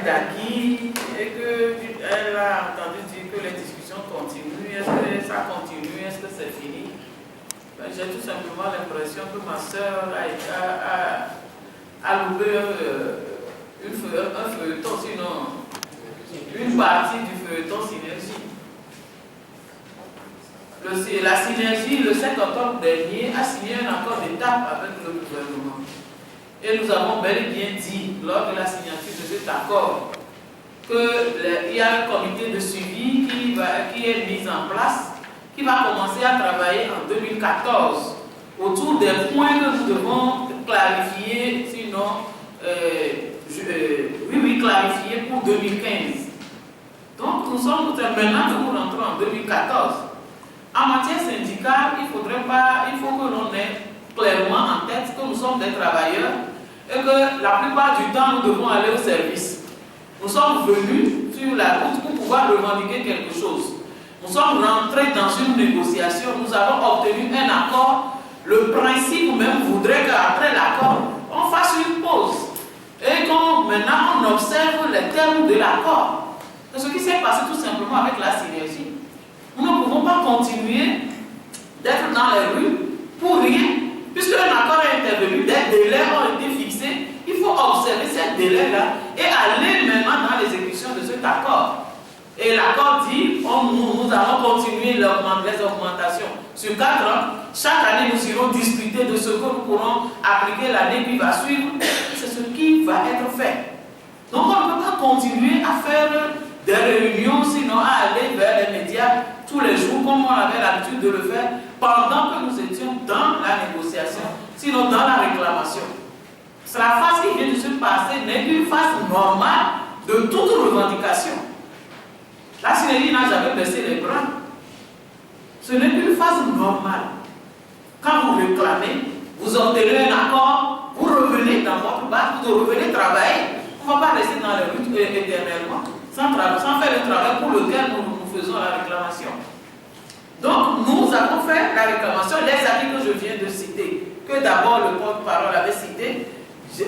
d'acquis et qu'elle a entendu dire que les discussions continuent. Est-ce que ça continue? Est-ce que c'est fini? Ben, j'ai tout simplement l'impression que ma soeur a loupé un feuilleton, sinon une partie du feuilleton synergie. La synergie, le 5 octobre dernier, a signé un accord d'étape avec le gouvernement. Et nous avons bel et bien dit, lors de la signature de cet accord, qu'il y a un comité de suivi qui est mis en place, qui va commencer à travailler en 2014 autour des points que nous devons clarifier, sinon, clarifier pour 2015. Donc, nous sommes maintenant que nous rentrons en 2014. En matière syndicale, il faut que l'on ait clairement en tête que nous sommes des travailleurs et que la plupart du temps, nous devons aller au service. Nous sommes venus sur la route pour pouvoir revendiquer quelque chose. Nous sommes rentrés dans une négociation, nous avons obtenu un accord. Le principe même voudrait qu'après l'accord, on fasse une pause. Et quand maintenant on observe les termes de l'accord, c'est ce qui s'est passé tout simplement avec la synergie. Nous ne pouvons pas continuer d'être dans les rues pour rien, puisque un accord est intervenu, des délais ont été fixés. Il faut observer ces délais-là et aller maintenant dans l'exécution de cet accord. Et l'accord dit, nous allons continuer les augmentations sur 4 ans. Chaque année, nous irons discuter de ce que nous pourrons appliquer l'année qui va suivre. C'est ce qui va être fait. Donc, on ne peut pas continuer à faire des réunions, sinon à aller vers les médias tous les jours, comme on avait l'habitude de le faire, pendant que nous étions dans la négociation, sinon dans la réclamation. La phase qui vient de se passer n'est qu'une phase normale de toute revendication. La synergie n'a jamais baissé les bras. Ce n'est qu'une phase normale. Quand vous réclamez, vous obtenez un accord, vous revenez dans votre base, vous revenez travailler. On ne va pas rester dans les rues éternellement, sans faire le travail pour lequel nous faisons la réclamation. Donc, nous avons fait la réclamation, les avis que je viens de citer, que d'abord le porte-parole avait cité.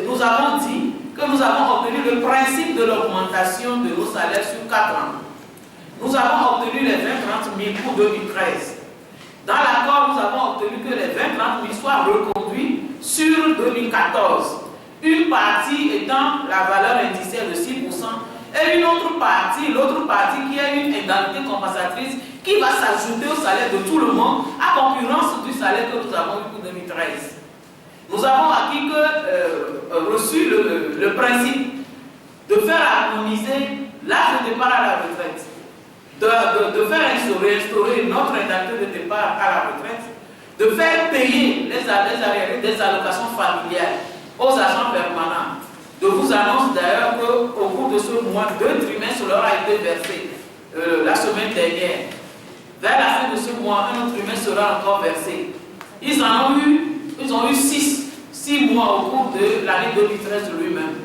Nous avons dit que nous avons obtenu le principe de l'augmentation de nos salaires sur 4 ans. Nous avons obtenu les 20-30 000 pour 2013. Dans l'accord, nous avons obtenu que les 20-30 000 soient reconduits sur 2014. Une partie étant la valeur indiciaire de 6% et une autre partie, l'autre partie qui est une indemnité compensatrice qui va s'ajouter au salaire de tout le monde à concurrence du salaire que nous avons eu pour 2013. Nous avons reçu le principe de faire harmoniser l'âge de départ à la retraite, de faire instaurer notre indemnité de départ à la retraite, de faire payer les arriérés des allocations familiales aux agents permanents. Je vous annonce d'ailleurs qu'au cours de ce mois, 2 trimestres leur a été versé la semaine dernière. Vers la fin de ce mois, un autre trimestre sera encore versé. Ils ont eu 6 mois au cours de l'année 2013 lui-même.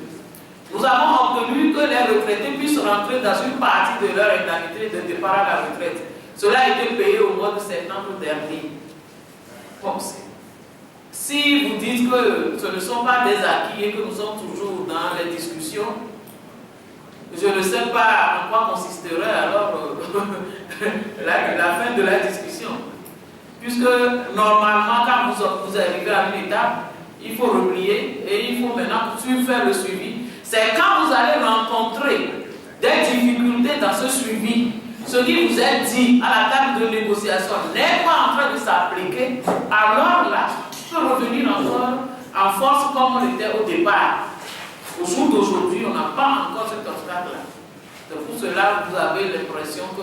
Nous avons obtenu que les retraités puissent rentrer dans une partie de leur indemnité de départ à la retraite. Cela a été payé au mois de septembre dernier. Bon, si vous dites que ce ne sont pas des acquis et que nous sommes toujours dans les discussions, je ne sais pas en quoi consisterait alors la fin de la discussion. Puisque normalement, quand vous arrivez à une étape, il faut replier et il faut maintenant faire le suivi. C'est quand vous allez rencontrer des difficultés dans ce suivi, ce qui vous est dit à la table de négociation n'est pas en train de s'appliquer, alors là, il peut revenir encore en force comme on était au départ. Au jour d'aujourd'hui, on n'a pas encore cet obstacle-là. C'est pour cela que vous avez l'impression que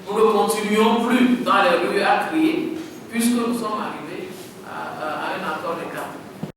nous ne continuons plus dans les rues à crier, puisque nous sommes arrivés à un accord d'état.